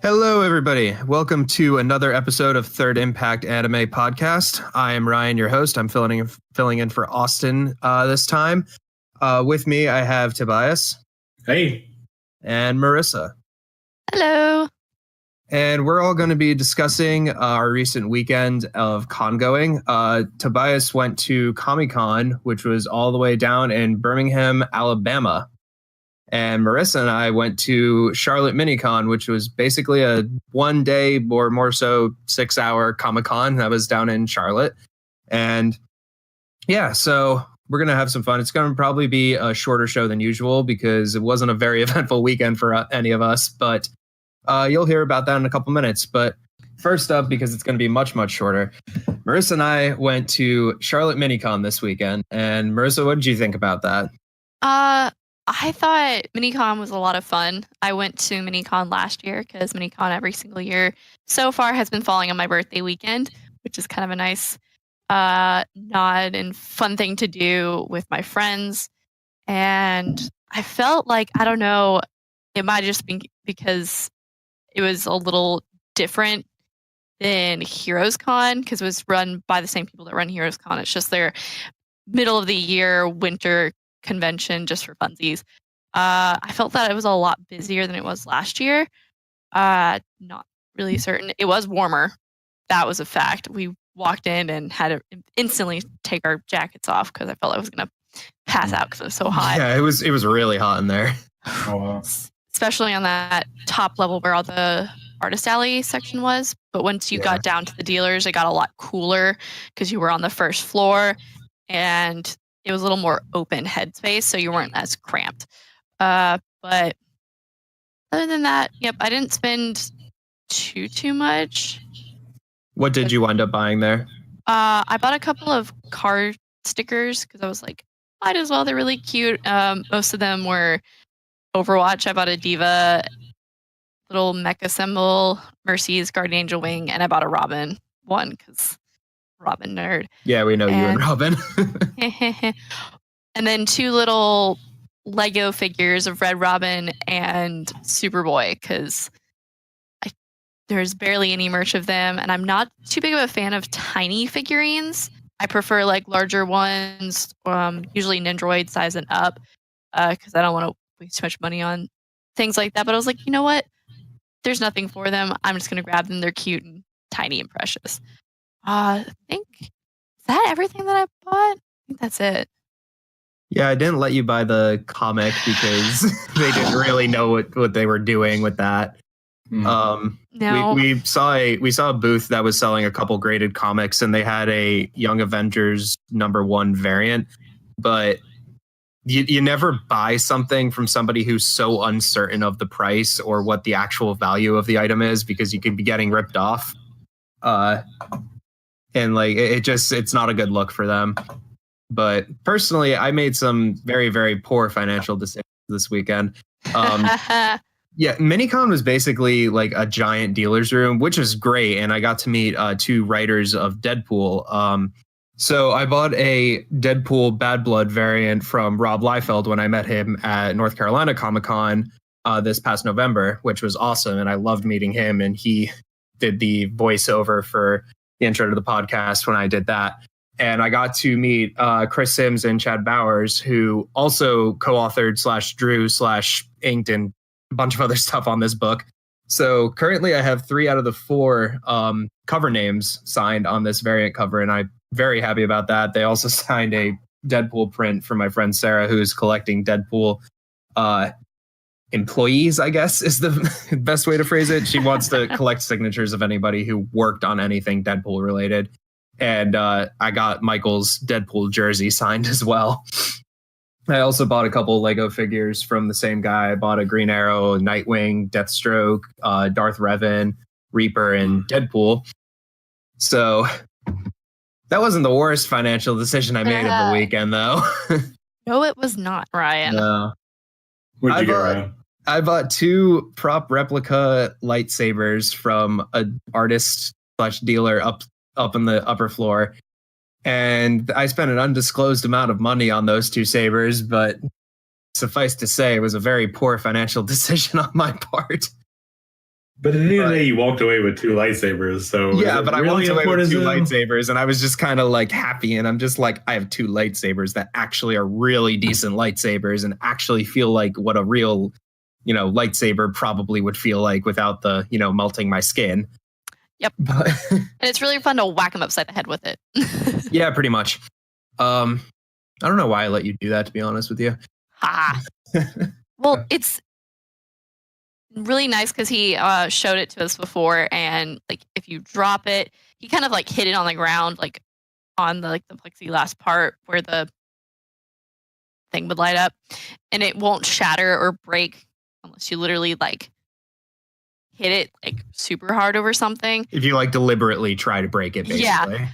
Hello, everybody. Welcome to another episode of Third Impact Anime Podcast. I am Ryan, your host. I'm filling in for Austin this time. With me, I have Tobias. Hey. And Marisa. Hello. And we're all going to be discussing our recent weekend of con-going. Tobias went to Kamicon, which was all the way down in Birmingham, Alabama. And Marisa and I went to Charlotte Minicon, which was basically a 1 day or more so 6-hour Comic-Con that was down in Charlotte. And yeah, so we're going to have some fun. It's going to probably be a shorter show than usual because it wasn't a very eventful weekend for any of us. But you'll hear about that in a couple minutes. But first up, because it's going to be much, much shorter, Marisa and I went to Charlotte Minicon this weekend. And Marisa, what did you think about that? I thought Minicon was a lot of fun. I went to Minicon last year because Minicon every single year so far has been falling on my birthday weekend, which is kind of a nice nod and fun thing to do with my friends. And I felt like, I don't know, it might have just been because it was a little different than Heroes Con because it was run by the same people that run Heroes Con. It's just their middle of the year winter convention just for funsies. I felt that it was a lot busier than it was last year. Not really certain. It was warmer. That was a fact. We walked in and had to instantly take our jackets off because I felt I was going to pass out because it was so hot. Yeah, it was really hot in there. Oh, wow. Especially on that top level where all the artist alley section was. But once you got down to the dealers, it got a lot cooler because you were on the first floor and it was a little more open headspace, so you weren't as cramped. But other than that, yep, I didn't spend too much. What did you wind up buying there? I bought a couple of card stickers because I was like, might as well. They're really cute. Most of them were Overwatch. I bought a Diva, little mecha symbol, Mercy's Guardian Angel Wing, and I bought a Robin one because Robin nerd. Yeah, we know you and Robin. And then 2 little Lego figures of Red Robin and Superboy because there's barely any merch of them, and I'm not too big of a fan of tiny figurines. I prefer like larger ones, usually Nendroid size and up, because I don't want to waste too much money on things like that. But I was like, you know what? There's nothing for them. I'm just gonna grab them. They're cute and tiny and precious. I think, is that everything that I bought? I think that's it. Yeah, I didn't let you buy the comic because they didn't really know what they were doing with that. No. We saw a booth that was selling a couple graded comics, and they had a Young Avengers #1 variant, but you never buy something from somebody who's so uncertain of the price or what the actual value of the item is because you could be getting ripped off. And like it's not a good look for them. But personally, I made some very, very poor financial decisions this weekend. Yeah, Minicon was basically like a giant dealer's room, which is great. And I got to meet 2 writers of Deadpool. So I bought a Deadpool Bad Blood variant from Rob Liefeld when I met him at North Carolina Comic-Con this past November, which was awesome. And I loved meeting him. And he did the voiceover for the intro to the podcast when I did that. And I got to meet Chris Sims and Chad Bowers, who also co-authored /drew/inked and a bunch of other stuff on this book. So currently I have 3 out of the 4 cover names signed on this variant cover, and I'm very happy about that. They also signed a Deadpool print for my friend Sarah, who's collecting Deadpool employees, I guess is the best way to phrase it. She wants to collect signatures of anybody who worked on anything Deadpool related. And I got Michael's Deadpool jersey signed as well. I also bought a couple Lego figures from the same guy. I bought a Green Arrow, Nightwing, Deathstroke, Darth Revan, Reaper, and Deadpool. So that wasn't the worst financial decision I made of the weekend, though. No, it was not, Ryan. No. What did you get, Ryan? I bought 2 prop replica lightsabers from an artist/dealer up in the upper floor. And I spent an undisclosed amount of money on those 2 sabers, but suffice to say, it was a very poor financial decision on my part. But at the end of the day, you walked away with 2 lightsabers. So yeah, but really I walked away with 2 important? lightsabers, and I was just kind of like happy, and I'm just like, I have 2 lightsabers that actually are really decent lightsabers and actually feel like what a real, lightsaber probably would feel like without the, melting my skin. Yep. But and it's really fun to whack him upside the head with it. yeah, pretty much. I don't know why I let you do that, to be honest with you. Ha. Well, it's really nice because he showed it to us before, and like if you drop it, he kind of like hit it on the ground, like on the plexiglass part where the thing would light up, and it won't shatter or break unless you literally like hit it like super hard over something. If you like deliberately try to break it, basically. Yeah.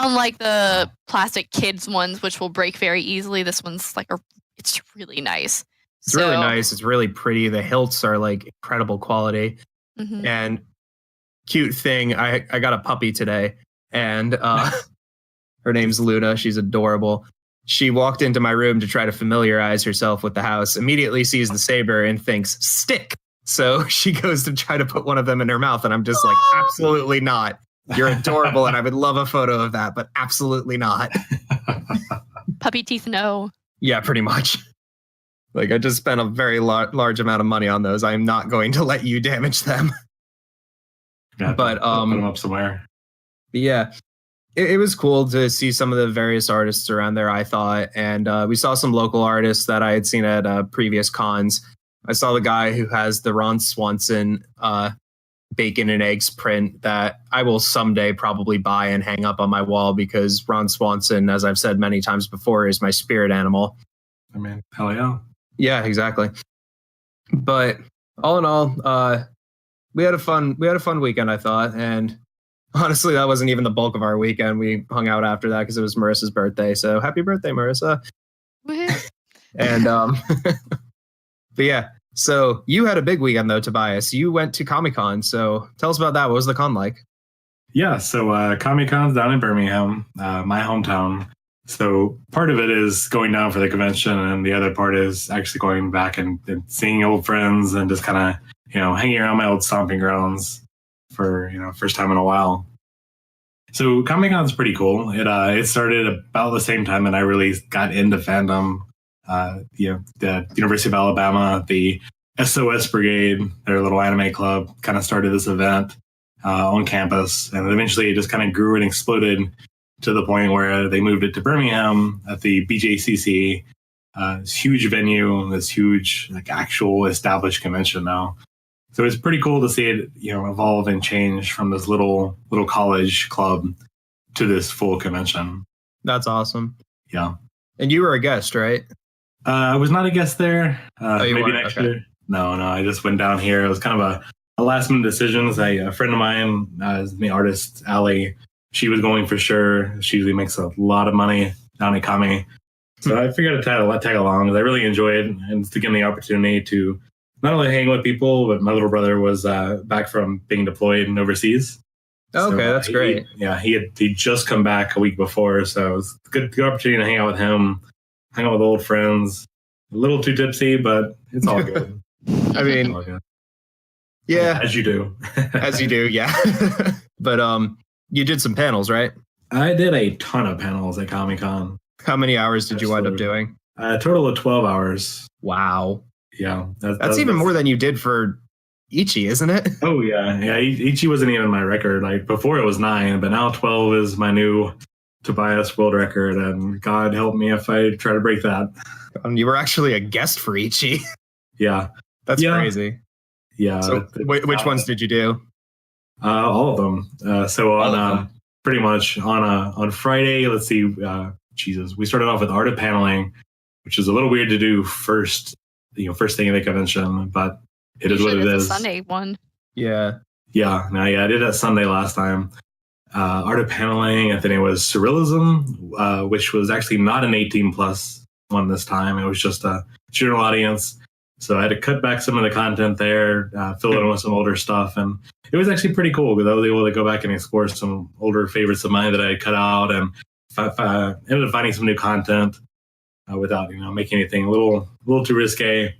Unlike the plastic kids ones, which will break very easily, this one's like it's really nice. It's really nice. It's really pretty. The hilts are like incredible quality. Mm-hmm. And cute thing, I got a puppy today, and her name's Luna. She's adorable. She walked into my room to try to familiarize herself with the house, immediately sees the saber and thinks, stick. So she goes to try to put one of them in her mouth, and I'm just like, absolutely not. You're adorable, and I would love a photo of that, but absolutely not. Puppy teeth, no. Yeah, pretty much. Like, I just spent a very large amount of money on those. I am not going to let you damage them. Yeah, but put them up somewhere. Yeah, it was cool to see some of the various artists around there, I thought. And we saw some local artists that I had seen at previous cons. I saw the guy who has the Ron Swanson bacon and eggs print that I will someday probably buy and hang up on my wall, because Ron Swanson, as I've said many times before, is my spirit animal. I mean, hell yeah. Yeah, exactly. But all in all, we had a fun weekend, I thought. And honestly, that wasn't even the bulk of our weekend. We hung out after that because it was Marissa's birthday. So happy birthday, Marisa. And but yeah, so you had a big weekend though, Tobias. You went to Kamicon. So tell us about that. What was the con like? Yeah, so Kamicon's down in Birmingham, my hometown. So part of it is going down for the convention, and the other part is actually going back and seeing old friends and just kind of, hanging around my old stomping grounds for, first time in a while. So Kamicon's pretty cool. It started about the same time that I really got into fandom. The University of Alabama, the SOS Brigade, their little anime club, kind of started this event on campus, and eventually it just kind of grew and exploded to the point where they moved it to Birmingham at the BJCC, this huge venue, this huge like actual established convention now. So it's pretty cool to see it, evolve and change from this little college club to this full convention. That's awesome. Yeah. And you were a guest, right? I was not a guest there. Maybe next year. No, I just went down here. It was kind of a last minute decision. A friend of mine, the artist Allie, she was going for sure. She usually makes a lot of money down at Kami. So I figured I'd tag along, because I really enjoyed it, and to give me the opportunity to not only hang with people, but my little brother was back from being deployed and overseas. Okay, so, that's great. He just come back a week before, so it was a good opportunity to hang out with him, hang out with old friends. A little too tipsy, but it's all good. I mean, yeah, as you do. As you do, yeah. But you did some panels, right? I did a ton of panels at Kamicon. How many hours did you wind up doing? A total of 12 hours. Wow. Yeah. That's even more than you did for Ichi, isn't it? Oh, yeah. Yeah, Ichi wasn't even my record. Like, before it was 9, but now 12 is my new Tobias world record, and God help me if I try to break that. You were actually a guest for Ichi. Yeah. That's crazy. Yeah. So which ones did you do? All of them. So on pretty much on Friday, let's see, we started off with art of paneling, which is a little weird to do first thing in the convention, but it is what it is. Sunday one. Yeah. Yeah. No, yeah, I did that Sunday last time. Art of paneling, and then it was surrealism, which was actually not an 18+ one this time. It was just a general audience. So I had to cut back some of the content there, fill it in with some older stuff. And it was actually pretty cool, because I was able to go back and explore some older favorites of mine that I had cut out, and ended up finding some new content without making anything a little too risque.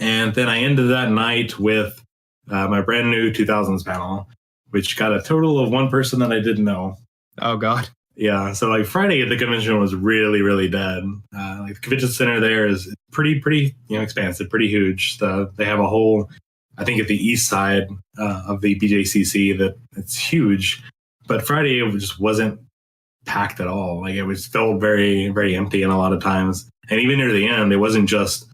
And then I ended that night with my brand new 2000s panel, which got a total of one person that I didn't know. Oh God. Yeah, so like Friday at the convention was really, really dead. Like the convention center there is pretty expansive, pretty huge. They have a whole, I think at the east side of the BJCC that it's huge, but Friday it just wasn't packed at all. Like it was felt very, very empty, and a lot of times, and even near the end, it wasn't just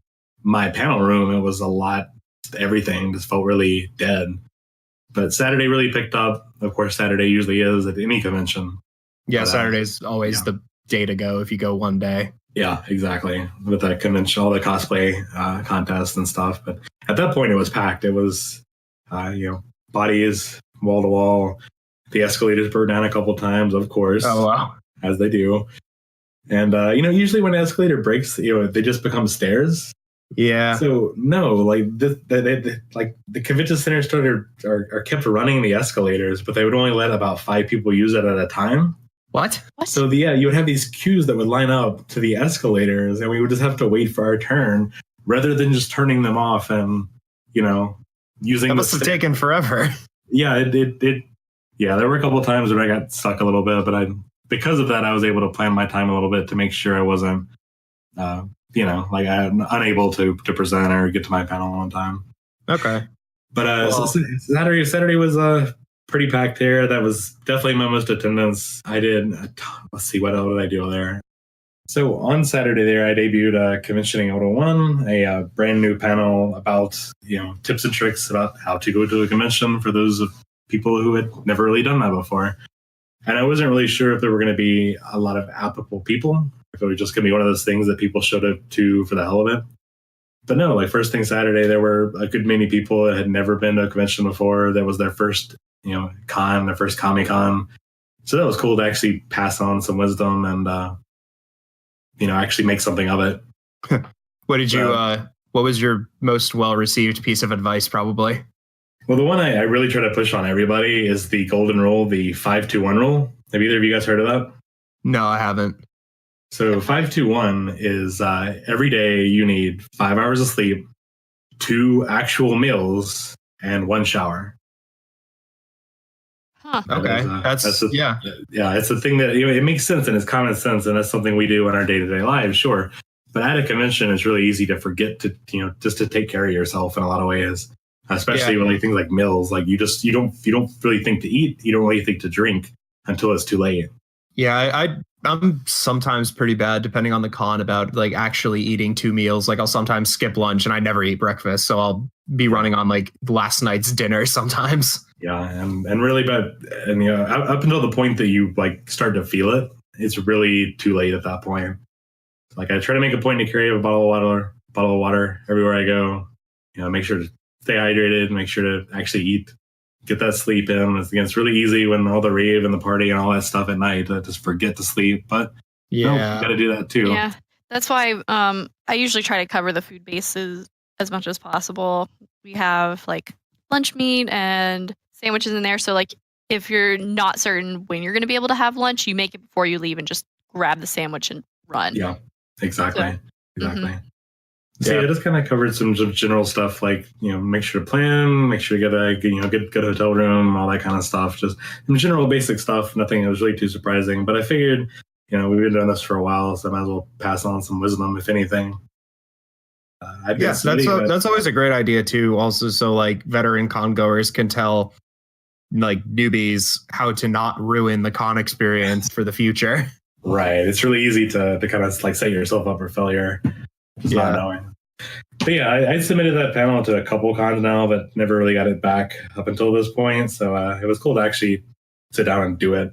my panel room; it was a lot. Everything just felt really dead. But Saturday really picked up. Of course, Saturday usually is at any convention. Yeah, But, Saturday's always the day to go if you go one day. Yeah, exactly. With that convention, all the cosplay contests and stuff. But at that point, it was packed. It was, bodies wall to wall. The escalators burned down a couple times, of course. Oh wow, as they do. And usually when an escalator breaks, they just become stairs. Yeah. So no, like the convention center are kept running the escalators, but they would only let about 5 people use it at a time. What? So you would have these queues that would line up to the escalators, and we would just have to wait for our turn rather than just turning them off and using. That must have taken forever. Yeah, it. Yeah, there were a couple of times where I got stuck a little bit, but because of that, I was able to plan my time a little bit to make sure I wasn't, I'm unable to present or get to my panel on time. Okay. But Saturday was pretty packed here. That was definitely my most attendance. I did. Let's see, what else did I do there? So on Saturday there, I debuted Conventioning 101, a brand new panel about tips and tricks about how to go to a convention for those people who had never really done that before. And I wasn't really sure if there were going to be a lot of applicable people, if it was just going to be one of those things that people showed up to for the hell of it. But no, like first thing Saturday, there were a good many people that had never been to a convention before. That was their first, con, their first Kamicon. So that was cool to actually pass on some wisdom and, actually make something of it. What was your most well-received piece of advice, probably? Well, the one I really try to push on everybody is the golden rule, the 5-2-1 rule. Have either of you guys heard of that? No, I haven't. So 5-2-1 is every day you need 5 hours of sleep, 2 actual meals, and 1 shower. Huh. Okay. That's it's a thing that it makes sense and it's common sense, and that's something we do in our day-to-day lives, sure. But at a convention, it's really easy to forget to just to take care of yourself in a lot of ways. Especially when things like meals, like you don't really think to eat, you don't really think to drink until it's too late. Yeah, I'm sometimes pretty bad, depending on the con, about like actually eating 2 meals. Like I'll sometimes skip lunch and I never eat breakfast, so I'll be running on like last night's dinner sometimes. Yeah, and really bad, and up until the point that you like start to feel it, it's really too late at that point. Like I try to make a point to carry a bottle of water everywhere I go. Make sure to stay hydrated, make sure to actually eat, get that sleep in. It's really easy when all the rave and the party and all that stuff at night to just forget to sleep. But you got to do that too. Yeah, that's why I usually try to cover the food bases as much as possible. We have like lunch meat and sandwiches in there. So like if you're not certain when you're going to be able to have lunch, you make it before you leave and just grab the sandwich and run. Yeah, exactly. So, exactly. So I just kind of covered some general stuff like, make sure to plan, make sure to get a good hotel room, all that kind of stuff. Just some general basic stuff. Nothing that was really too surprising. But I figured, we've been doing this for a while, so I might as well pass on some wisdom, if anything. That's always a great idea too. Also, so like veteran con goers can tell like newbies how to not ruin the con experience for the future. Right. It's really easy to kind of like set yourself up for failure. Just not knowing. But yeah, I submitted that panel to a couple cons now, but never really got it back up until this point. So it was cool to actually sit down and do it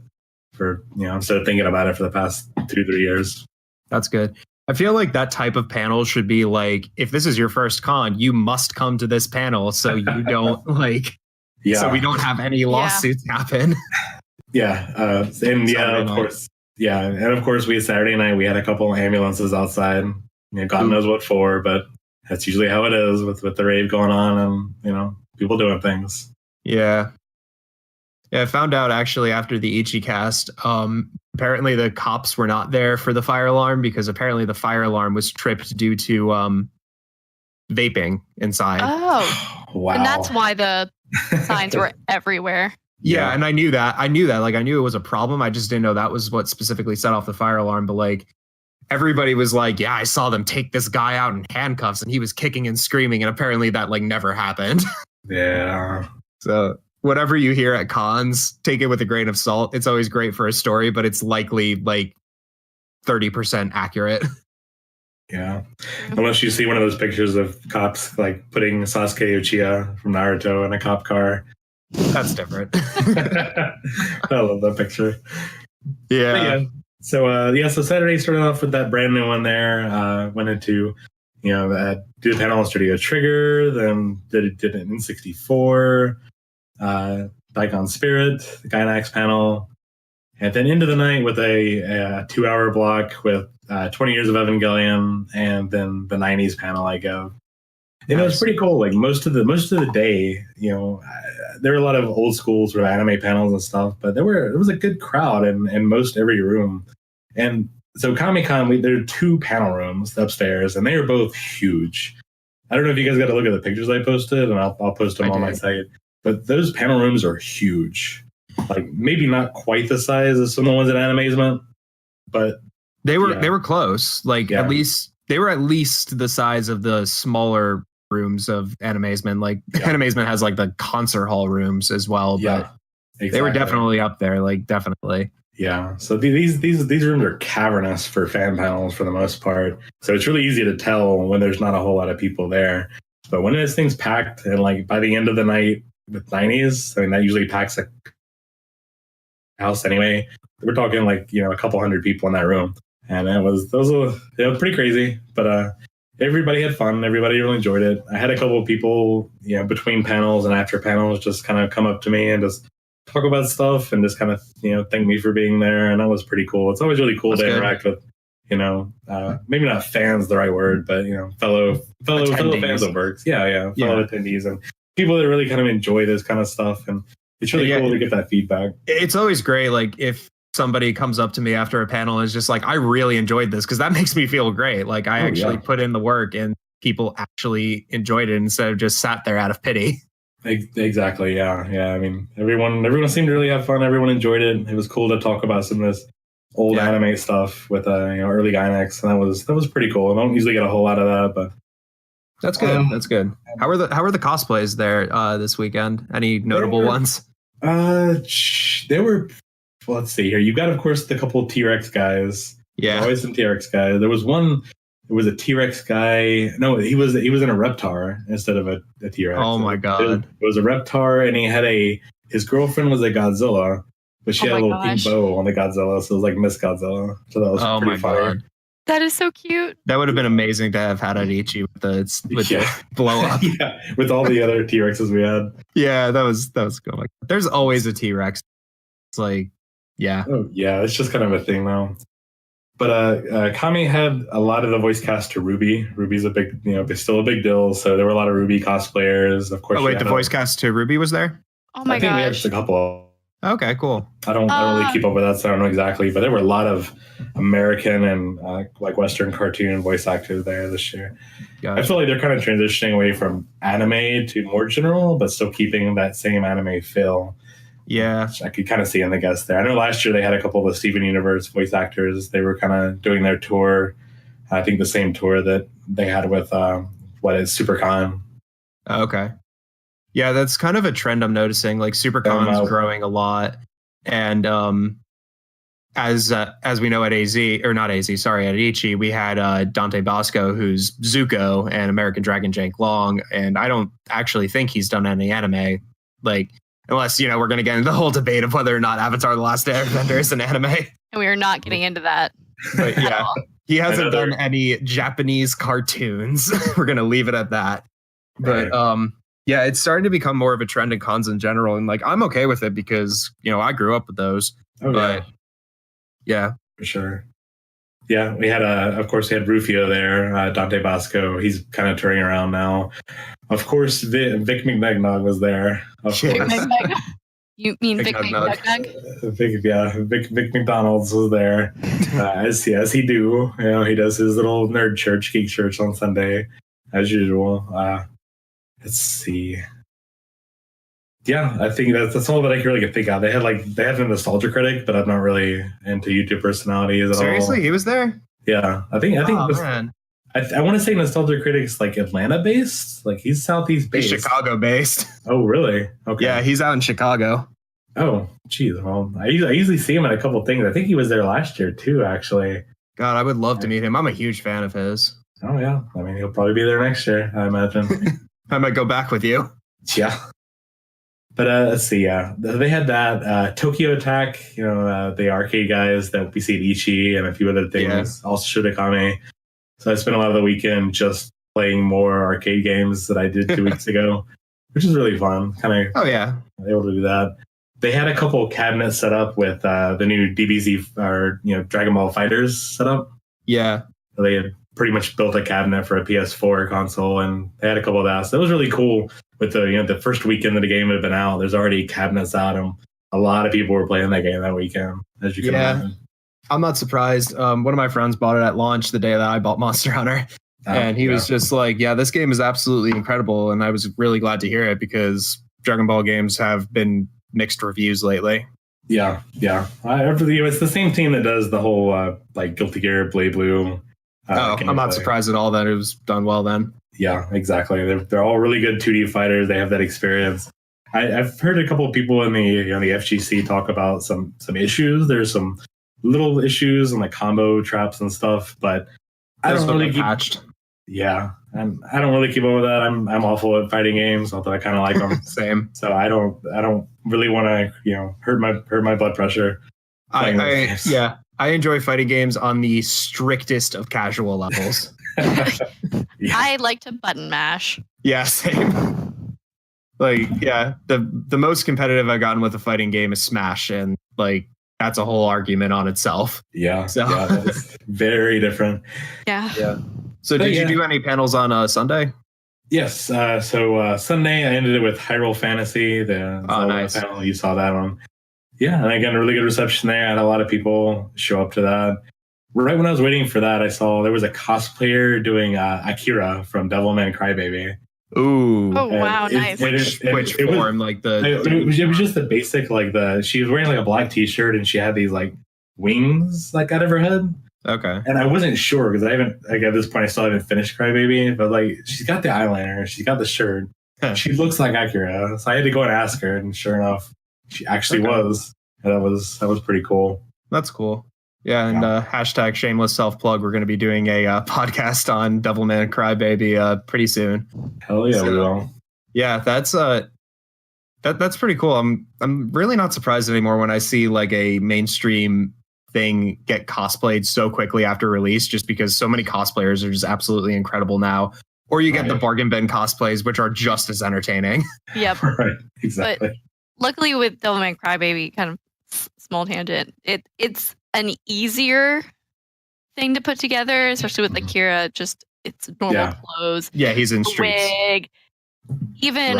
for, instead of thinking about it for the past 2-3 years. That's good. I feel like that type of panel should be like, if this is your first con, you must come to this panel so you don't so we don't have any lawsuits happen. Yeah. Of course. Yeah. And of course, Saturday night, we had a couple ambulances outside. God knows what for, but that's usually how it is with the rave going on and, people doing things. Yeah. Yeah, I found out actually after the Ichicast, apparently the cops were not there for the fire alarm because apparently the fire alarm was tripped due to vaping inside. Oh, Wow. and that's why the signs were everywhere. Yeah, and I knew that. Like, I knew it was a problem. I just didn't know that was what specifically set off the fire alarm. But like, everybody was like, "Yeah, I saw them take this guy out in handcuffs, and he was kicking and screaming." And apparently, that like never happened. Yeah. So whatever you hear at cons, take it with a grain of salt. It's always great for a story, but it's likely like 30% accurate. Yeah. Unless you see one of those pictures of cops like putting Sasuke Uchiha from Naruto in a cop car. That's different. I love that picture. Yeah. So Saturday started off with that brand new one there. Went into, do the panel on Studio Trigger, then did it in N64, Daikon Spirit, the Gainax panel, and then into the night with a 2-hour block with 20 years of Evangelion, and then the 90s panel I go. And it was pretty cool. Like most of the day, there were a lot of old school sort of anime panels and stuff, but there was a good crowd in most every room. And so Kamicon, there are 2 panel rooms upstairs, and they are both huge. I don't know if you guys got to look at the pictures I posted, and I'll post them on my site. But those panel rooms are huge. Like maybe not quite the size of some of the ones at Animazement, but they were close. Like at least they were at least the size of the smaller rooms of Animazement. Like Animazement has like the concert hall rooms as well, but they were definitely up there. Like definitely. Yeah. So these rooms are cavernous for fan panels for the most part. So it's really easy to tell when there's not a whole lot of people there. But when this thing's packed, and like by the end of the night with 90s, I mean that usually packs a house anyway. We're talking like a couple hundred people in that room, and it was pretty crazy. But everybody had fun. Everybody really enjoyed it. I had a couple of people, between panels and after panels, just kind of come up to me and just talk about stuff and just kind of thank me for being there, and that was pretty cool. It's always really cool to interact with maybe not fans the right word, but fellow fans of works. Fellow attendees and people that really kind of enjoy this kind of stuff, and it's really cool to get that feedback. It's always great, like if somebody comes up to me after a panel and is just like, I really enjoyed this, because that makes me feel great. Like I actually put in the work and people actually enjoyed it instead of just sat there out of pity. Exactly. Yeah. I mean, everyone seemed to really have fun. Everyone enjoyed it. It was cool to talk about some of this old anime stuff with early Gainax, and that was pretty cool. I don't usually get a whole lot of that, but that's good. That's good. How are the cosplays there this weekend? Any notable ones? They were. Well, let's see here. You got, of course, the couple T-Rex guys. Yeah, always some T-Rex guys. There was one. It was a T-Rex guy. No, he was in a Reptar instead of a T-Rex. Oh my god! It was a Reptar, and he had his girlfriend was a Godzilla, but she had a little pink bow on the Godzilla, so it was like Miss Godzilla. So that was pretty funny. God. That is so cute. That would have been amazing to have had at Ichi with the blow up. With all the other T-Rexes we had. Yeah, that was cool. Like, there's always a T-Rex. It's like, it's just kind of a thing now. But Kami had a lot of the voice cast to Ruby. Ruby's a big, still a big deal. So there were a lot of Ruby cosplayers. Of course. Oh wait, the voice cast to Ruby was there? Oh my gosh. I think we had just a couple. Okay, cool. I don't really keep up with that, so I don't know exactly. But there were a lot of American and like Western cartoon voice actors there this year. Gotcha. I feel like they're kind of transitioning away from anime to more general, but still keeping that same anime feel. Yeah, I could kind of see in the guests there. I know last year they had a couple of the Steven Universe voice actors. They were kind of doing their tour. I think the same tour that they had with SuperCon. Okay. Yeah, that's kind of a trend I'm noticing. Like SuperCon's growing a lot, and as we know at at Ichi, we had Dante Bosco, who's Zuko, and American Dragon Jake Long, and I don't actually think he's done any anime, like. Unless, we're going to get into the whole debate of whether or not Avatar: The Last Airbender is an anime. And we are not getting into that. But yeah, he hasn't done any Japanese cartoons. We're going to leave it at that. But it's starting to become more of a trend in cons in general. And like, I'm okay with it because, I grew up with those. Yeah. For sure. Yeah, we had of course, we had Rufio there, Dante Bosco. He's kind of turning around now. Of course, Vic McNugnog was there. Vic You mean Vic McNugnog? Vic McDonald's was there, as he do. He does his little nerd church, geek church on Sunday. as usual. Let's see. Yeah, I think that's all that I really could think of. They had a nostalgia critic, but I'm not really into YouTube personalities at all. Seriously, he was there? Yeah, I think man. I want to say nostalgia critic's like Atlanta based, like he's Southeast based. He's Chicago based. Oh, really? Okay. Yeah, he's out in Chicago. Oh, geez. Well, I usually see him at a couple of things. I think he was there last year too, actually. God, I would love to meet him. I'm a huge fan of his. Oh yeah, I mean he'll probably be there next year, I imagine. I might go back with you. Yeah. But let's see. Yeah, they had that Tokyo Attack. The arcade guys that we see at Ichi and a few other things. Yeah. Also Shudakame. So I spent a lot of the weekend just playing more arcade games that I did 2 weeks ago, which is really fun. Kind of. Oh yeah, able to do that. They had a couple of cabinets set up with the new DBZ or Dragon Ball Fighters set up. Yeah, so they had pretty much built a cabinet for a PS4 console, and they had a couple of that. So it was really cool. With the first weekend that the game had been out, there's already cabinets out, and a lot of people were playing that game that weekend, as you can imagine. I'm not surprised. One of my friends bought it at launch the day that I bought Monster Hunter, and he was just like, "Yeah, this game is absolutely incredible," and I was really glad to hear it because Dragon Ball games have been mixed reviews lately. Yeah. It's the same team that does the whole Guilty Gear, Blade Blue. I'm not surprised at all that it was done well then. Yeah, exactly. They're all really good 2D fighters. They have that experience. I've heard a couple of people in the the FGC talk about some issues. There's some little issues and combo traps and stuff, but I don't really keep patched. Yeah, and I don't really keep up with that. I'm awful at fighting games, although I kind of like them. Same. So I don't really want to hurt my blood pressure. I enjoy fighting games on the strictest of casual levels. Yeah. I like to button mash. Yeah, same. The most competitive I've gotten with a fighting game is Smash, and that's a whole argument on itself. Yeah, that is very different. Yeah. So did you do any panels on Sunday? Yes. So Sunday I ended it with Hyrule Fantasy. Nice panel. You saw that one. Yeah, and again, a really good reception there. I had a lot of people show up to that. Right when I was waiting for that, I saw there was a cosplayer doing Akira from Devilman Crybaby. Ooh! Oh wow, nice. Which form? It was just the basic she was wearing a black T-shirt and she had these wings out of her head. Okay. And I wasn't sure because I haven't at this point I still haven't finished Crybaby, but she's got the eyeliner, she's got the shirt, she looks like Akira, so I had to go and ask her, and sure enough, she actually was. And that was pretty cool. That's cool. Yeah, and hashtag shameless self-plug. We're going to be doing a podcast on Devilman Crybaby pretty soon. Hell yeah, we will. Yeah, that's pretty cool. I'm really not surprised anymore when I see a mainstream thing get cosplayed so quickly after release, just because so many cosplayers are just absolutely incredible now. Or you get the bargain bin cosplays, which are just as entertaining. Yep. Right. Exactly. But luckily with Devilman Crybaby, kind of small tangent, it's an easier thing to put together, especially with Akira. Just it's normal clothes. Yeah, he's in streets. Wig. Even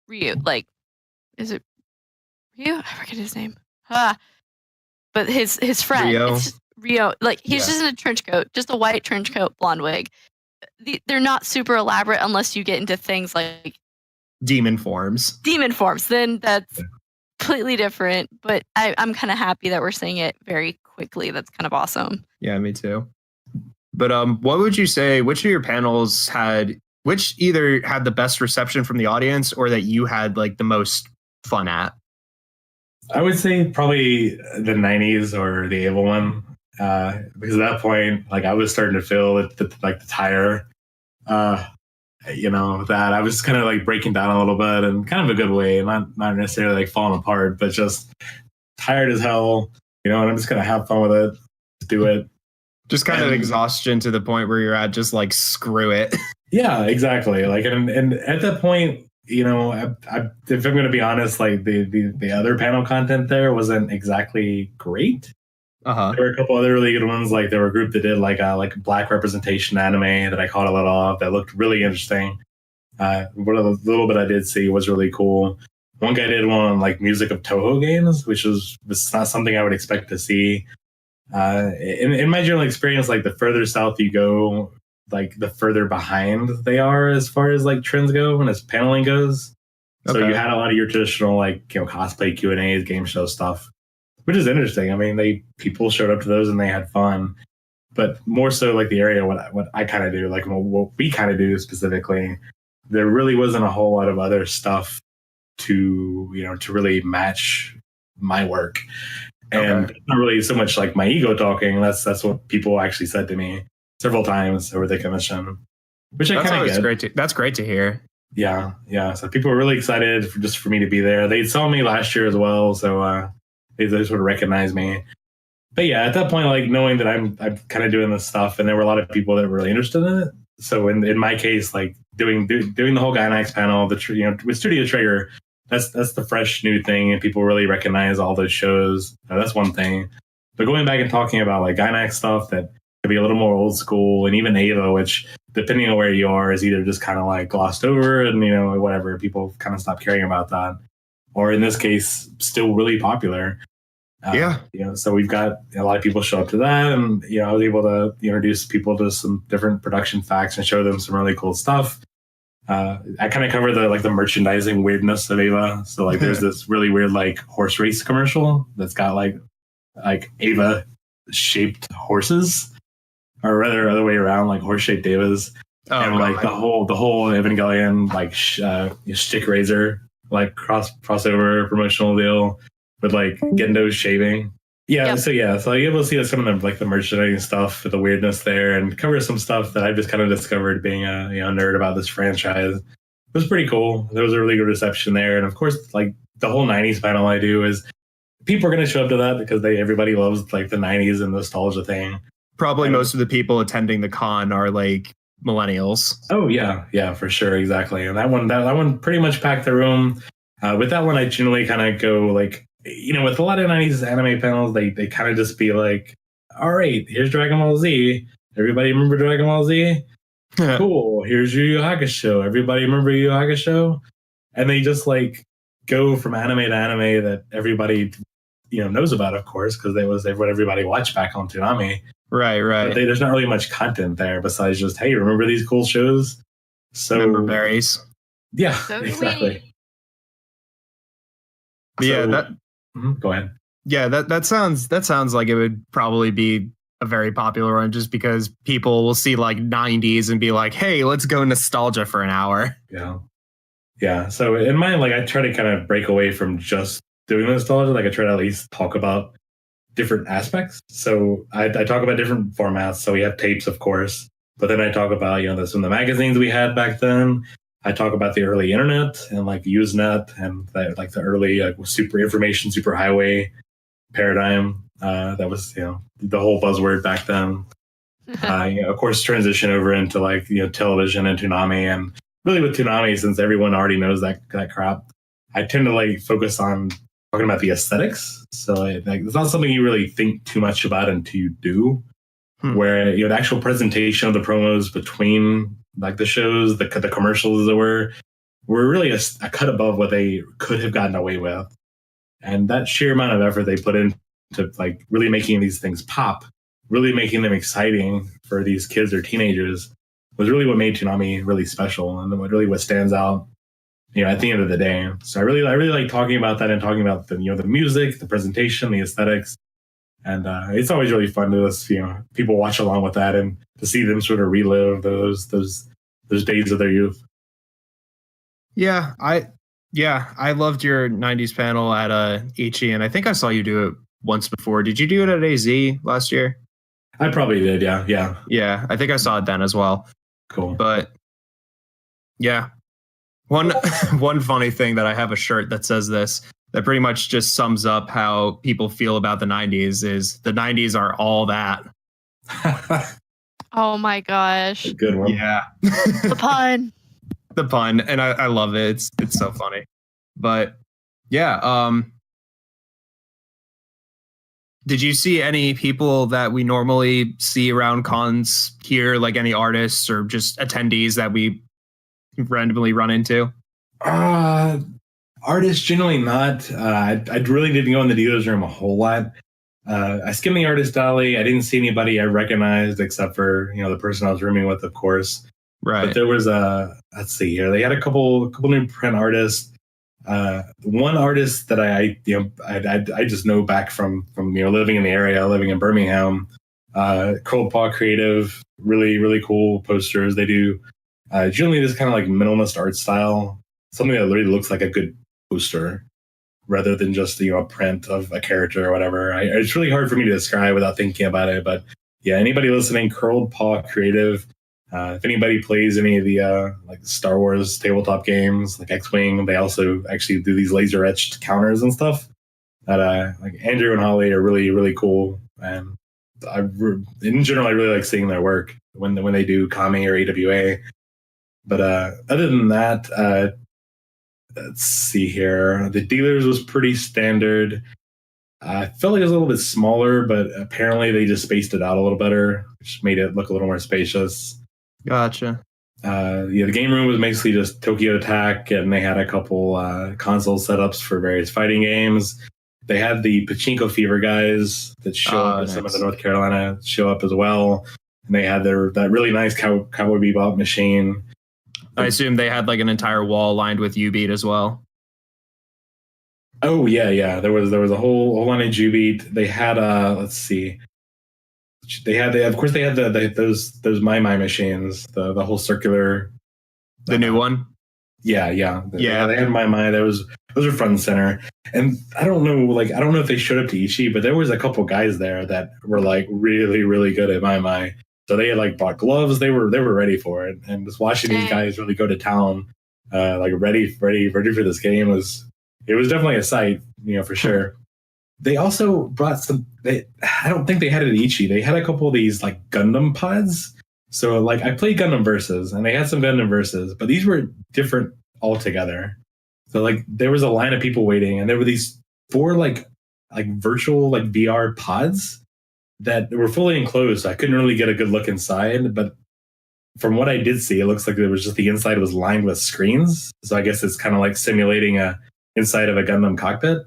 Ryu, is it Ryu? I forget his name. But his friend, Rio, he's just in a trench coat, just a white trench coat, blonde wig. They're not super elaborate unless you get into things like demon forms. Then that's completely different, but I'm kind of happy that we're seeing it very quickly. That's kind of awesome. Yeah, me too. But what would you say, which of your panels which either had the best reception from the audience or that you had the most fun at? I would say probably the 90s or the Able one, because at that point, I was starting to feel the tire, that I was kind of breaking down a little bit in kind of a good way, not necessarily falling apart, but just tired as hell, and I'm just going to have fun with it, do it. Just kind of exhaustion to the point where you're at just screw it. Yeah, exactly. And at that point, if I'm going to be honest, the other panel content there wasn't exactly great. Uh-huh. There were a couple other really good ones. There were a group that did black representation anime that I caught a lot of that looked really interesting. What a little bit I did see was really cool. One guy did one on music of Toho games, which was not something I would expect to see. In my general experience, the further south you go, like the further behind they are as far as like trends go and as paneling goes. So Okay. you had a lot of your traditional like cosplay Q&As, game show stuff, which is interesting. I mean, people showed up to those and they had fun, but more so like the area what I kind of do, like what we kind of do specifically, there really wasn't a whole lot of other stuff to to really match my work. And it's not really so much like my ego talking. That's what people actually said to me several times over the convention, which I kind of get. That's great to hear. Yeah. So people were really excited for me to be there. They saw me last year as well, so they sort of recognized me. But yeah, at that point, like knowing that I'm kind of doing this stuff, and there were a lot of people that were really interested in it. So in my case, like doing the whole Gynax panel, with Studio Trigger, that's the fresh new thing, and people really recognize all those shows. That's one thing. But going back and talking about like Gynax stuff that could be a little more old school, and even Ava, which depending on where you are is either just kind of like glossed over and whatever, people kind of stop caring about that, or in this case, still really popular. So we've got a lot of people show up to that, and I was able to introduce people to some different production facts and show them some really cool stuff. I kind of cover the merchandising weirdness of Ava. So like there's this really weird like horse race commercial that's got like Ava shaped horses, or rather other way around, like horse shaped Avas. And like the whole Evangelion like stick razor like crossover promotional deal with like Gendo shaving. So you're able to see some of the merchandising stuff, the weirdness there, and cover some stuff that I've just kind of discovered being a nerd about this franchise. It was pretty cool. There was a really good reception there, and of course, like the whole '90s panel I do is people are going to show up to that because everybody loves like the '90s and nostalgia thing. Probably most of the people attending the con are like millennials. Oh yeah, for sure, exactly. And that one pretty much packed the room. With that one, I generally kind of go like, with a lot of '90s anime panels, they kind of just be like, all right, here's Dragon Ball Z. Everybody remember Dragon Ball Z? Cool. Here's Yu Yu Hakusho. Everybody remember Yu Yu Hakusho? And they just like go from anime to anime that everybody knows about, of course, because that was what everybody watched back on Toonami. Right. But there's not really much content there besides just, hey, remember these cool shows? So remember berries. Yeah, So exactly. Go ahead. Yeah, that sounds like it would probably be a very popular one, just because people will see like '90s and be like, hey, let's go nostalgia for an hour. Yeah. So in mine, like I try to kind of break away from just doing nostalgia. Like I try to at least talk about different aspects. So I talk about different formats. So we have tapes, of course, but then I talk about some of the magazines we had back then. I talk about the early internet and like Usenet and like the early super information superhighway paradigm. That was the whole buzzword back then. Of course, transition over into like television and Toonami, and really with Toonami, since everyone already knows that crap, I tend to like focus on talking about the aesthetics. So it's not something you really think too much about until you do. Where the actual presentation of the promos between like the shows, the commercials that were really a cut above what they could have gotten away with, and that sheer amount of effort they put into like really making these things pop, really making them exciting for these kids or teenagers, was really what made Toonami really special, and what stands out at the end of the day. So I really like talking about that and talking about the the music, the presentation, the aesthetics. And it's always really fun to just, people watch along with that and to see them sort of relive those days of their youth. Yeah, I loved your '90s panel at Ichi, and I think I saw you do it once before. Did you do it at AZ last year? I probably did. Yeah. Yeah, I think I saw it then as well. Cool. But yeah, one funny thing that I have a shirt that says this, that pretty much just sums up how people feel about the '90s, is the '90s are all that. Oh my gosh. Good one. Yeah. The pun. The pun. And I love it. It's so funny. But yeah, did you see any people that we normally see around cons here, like any artists or just attendees that we randomly run into? Artists generally not. I really didn't go in the dealer's room a whole lot. I skimmed the artist alley. I didn't see anybody I recognized except for the person I was rooming with, of course. Right. But there was let's see here. They had a couple new print artists. One artist that I just know back from living in the area, living in Birmingham. Cold Paw Creative, really cool posters. They do generally this kind of like minimalist art style, something that really looks like a good poster rather than just a print of a character or whatever. It's really hard for me to describe without thinking about it. But yeah, anybody listening, Curled Paw Creative. If anybody plays any of the like Star Wars tabletop games, like X-Wing, they also actually do these laser etched counters and stuff. That like Andrew and Holly are really cool, and in general I really like seeing their work when they do Kami or AWA. But other than that, let's see here. The dealers was pretty standard. I felt like it was a little bit smaller, but apparently they just spaced it out a little better, which made it look a little more spacious. Gotcha. The game room was basically just Tokyo Attack, and they had a couple console setups for various fighting games. They had the Pachinko Fever guys that show up, nice. Some of the North Carolina show up as well. And they had that really nice Cowboy Bebop machine. I assume they had like an entire wall lined with U-Beat as well. Oh yeah. There was a whole line of U-Beat. They had let's see. They had those My machines, the whole circular. The new one. Yeah. They had My. Those are front and center. And I don't know if they showed up to Ichi, but there was a couple guys there that were like really good at My. So they had like bought gloves. They were ready for it, and just watching these guys really go to town, like ready for this game was definitely a sight, for sure. They also brought I don't think they had it at Ichi. They had a couple of these like Gundam pods. So like I played Gundam Versus, and they had some Gundam Versus, but these were different altogether. So like there was a line of people waiting, and there were these 4 like virtual like VR pods that were fully enclosed. So I couldn't really get a good look inside, but from what I did see, it looks like it was just the inside was lined with screens. So I guess it's kind of like simulating a inside of a Gundam cockpit.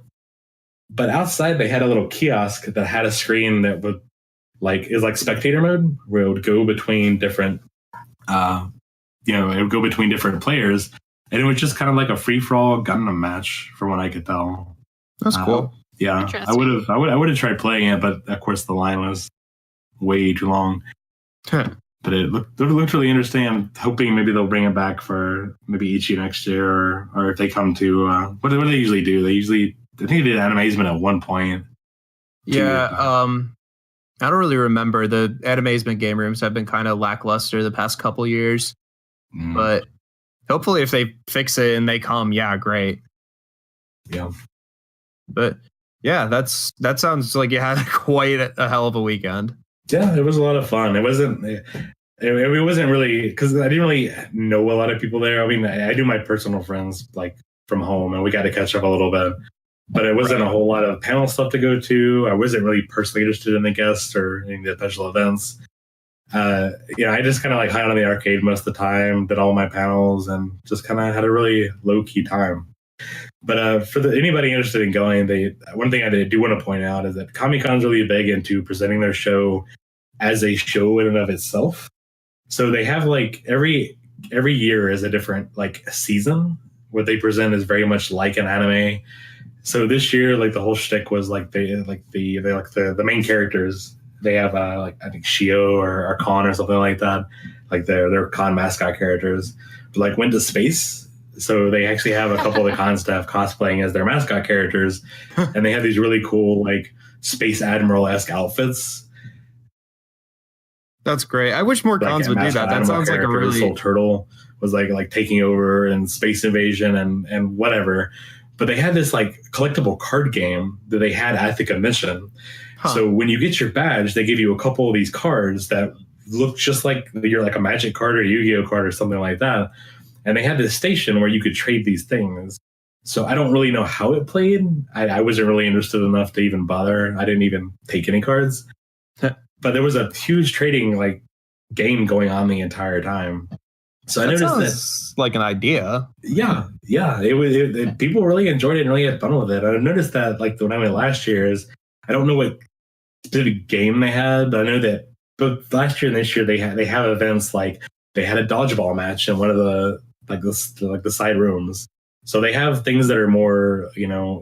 But outside, they had a little kiosk that had a screen that would is like spectator mode, where it would go between different, it would go between different players, and it was just kind of like a free for all Gundam match, from what I could tell. That's cool. Yeah, I would have tried playing it, but of course the line was way too long. But it looked really interesting. I'm hoping maybe they'll bring it back for maybe Ichi next year, or if they come to what do they usually do? I think they did Animazement at one point. Yeah, I don't really remember. The Animazement game rooms have been kind of lackluster the past couple years, but hopefully if they fix it and they come, yeah, great. Yeah. But yeah, that sounds like you had quite a hell of a weekend. Yeah, it was a lot of fun. It wasn't really, because I didn't really know a lot of people there. I mean, I do my personal friends like from home, and we got to catch up a little bit. But it wasn't a whole lot of panel stuff to go to. I wasn't really personally interested in the guests or any of the special events. I just kind of like hung out in the arcade most of the time, did all my panels, and just kind of had a really low key time. But for anybody interested in going, one thing I do want to point out is that Kamicon's really big into presenting their show as a show in and of itself. So they have like every year is a different like season. What they present is very much like an anime. So this year, like the whole shtick was like the main characters. They have like I think Shio or Con or something like that. Like their Con mascot characters, but like went to space. So they actually have a couple of the Con staff cosplaying as their mascot characters, and they have these really cool like Space Admiral-esque outfits. That's great. I wish more cons would do that. That sounds like a really Soul Turtle was like taking over and Space Invasion and whatever. But they had this like collectible card game that they had at the convention. So when you get your badge, they give you a couple of these cards that look just like you're like a Magic card or a Yu-Gi-Oh card or something like that. And they had this station where you could trade these things. So I don't really know how it played. I wasn't really interested enough to even bother. I didn't even take any cards. But there was a huge trading like game going on the entire time. So I noticed that like an idea. Yeah. It people really enjoyed it and really had fun with it. I noticed that like when I went last year is I don't know what specific game they had. I know that both last year and this year they have events like they had a dodgeball match in one of the the side rooms. So they have things that are more,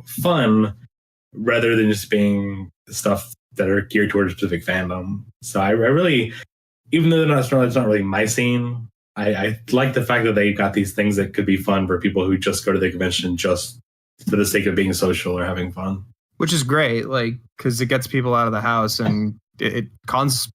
fun rather than just being stuff that are geared towards a specific fandom. So I really, even though it's not really my scene, I like the fact that they got these things that could be fun for people who just go to the convention just for the sake of being social or having fun. Which is great, because it gets people out of the house, and cons.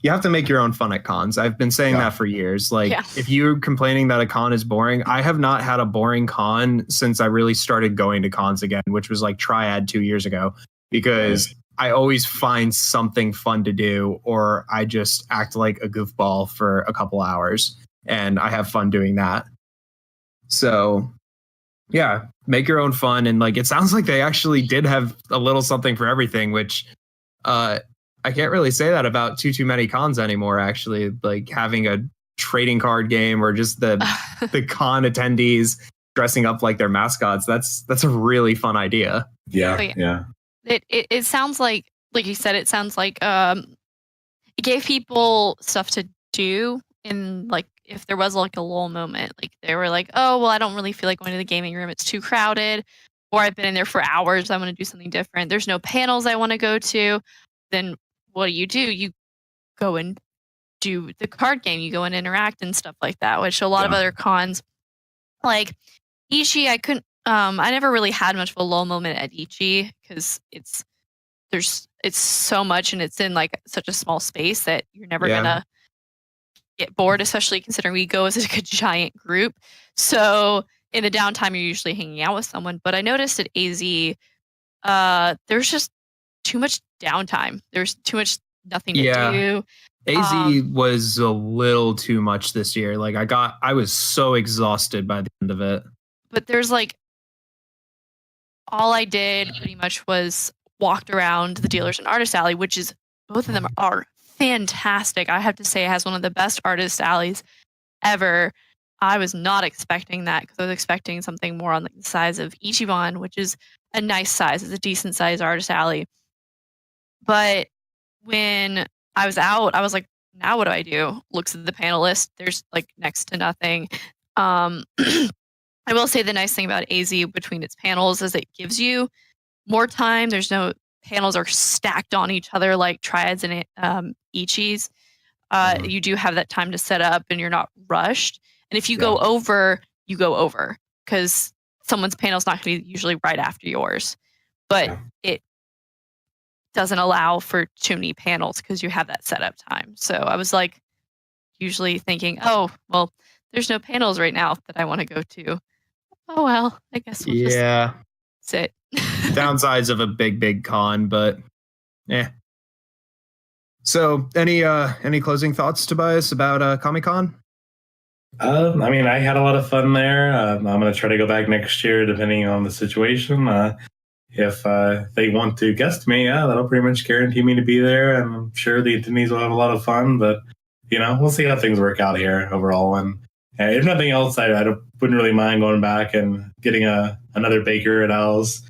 You have to make your own fun at cons. I've been saying that for years. If you're complaining that a con is boring, I have not had a boring con since I really started going to cons again, which was like Triad 2 years ago, because I always find something fun to do, or I just act like a goofball for a couple hours, and I have fun doing that. So, yeah, make your own fun. And it sounds like they actually did have a little something for everything, which I can't really say that about too many cons anymore, actually. Having a trading card game or just the con attendees dressing up like their mascots. That's a really fun idea. Yeah. It sounds like you said, it sounds like it gave people stuff to do in if there was a lull moment, they were like, oh, well, I don't really feel like going to the gaming room. It's too crowded, or I've been in there for hours. I want to do something different. There's no panels I want to go to. Then what do? You go and do the card game. You go and interact and stuff like that, which a lot of other cons, like Ichi, I couldn't. I never really had much of a lull moment at Ichi because it's so much and it's in such a small space that you're never gonna get bored, especially considering we go as a giant group. So in the downtime, you're usually hanging out with someone. But I noticed at AZ, there's just too much downtime. There's too much nothing to do. AZ was a little too much this year. I was so exhausted by the end of it. But there's all I did pretty much was walked around the dealers and artist alley, which is, both of them are fantastic. I have to say, it has one of the best artist alleys ever. I was not expecting that because I was expecting something more on the size of Ichiban, which is a nice size. It's a decent size artist alley. But when I was out, I was like, now what do I do? Looks at the panel list. There's next to nothing. I will say the nice thing about AZ between its panels is it gives you more time. There's no panels are stacked on each other like Triads and Ichis. You do have that time to set up and you're not rushed. And if you go over, you go over because someone's panel is not going to be usually right after yours. But it doesn't allow for too many panels because you have that setup time. So I was usually thinking, oh, well, there's no panels right now that I want to go to. Oh, well, I guess we'll just sit. Downsides of a big con, but So any closing thoughts, Tobias, about Kamicon? I had a lot of fun there. I'm going to try to go back next year, depending on the situation. If they want to guest me, that'll pretty much guarantee me to be there. And I'm sure the attendees will have a lot of fun, but, we'll see how things work out here overall. And if nothing else, I wouldn't really mind going back and getting another baker at Al's.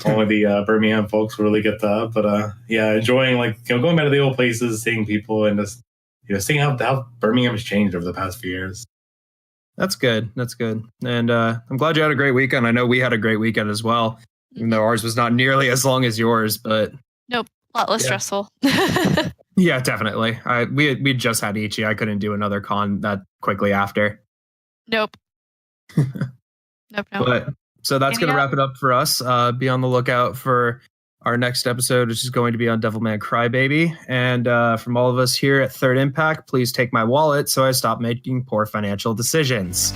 Only the Birmingham folks will really get that. But enjoying going back to the old places, seeing people, and just seeing how Birmingham has changed over the past few years. That's good. And I'm glad you had a great weekend. I know we had a great weekend as well, even though ours was not nearly as long as yours. But nope, a lot less stressful. Yeah, definitely. We just had Ichi. I couldn't do another con that quickly after. Nope. Nope. But so that's going to wrap it up for us. Be on the lookout for our next episode, which is going to be on Devilman Crybaby. And from all of us here at Third Impact, please take my wallet so I stop making poor financial decisions.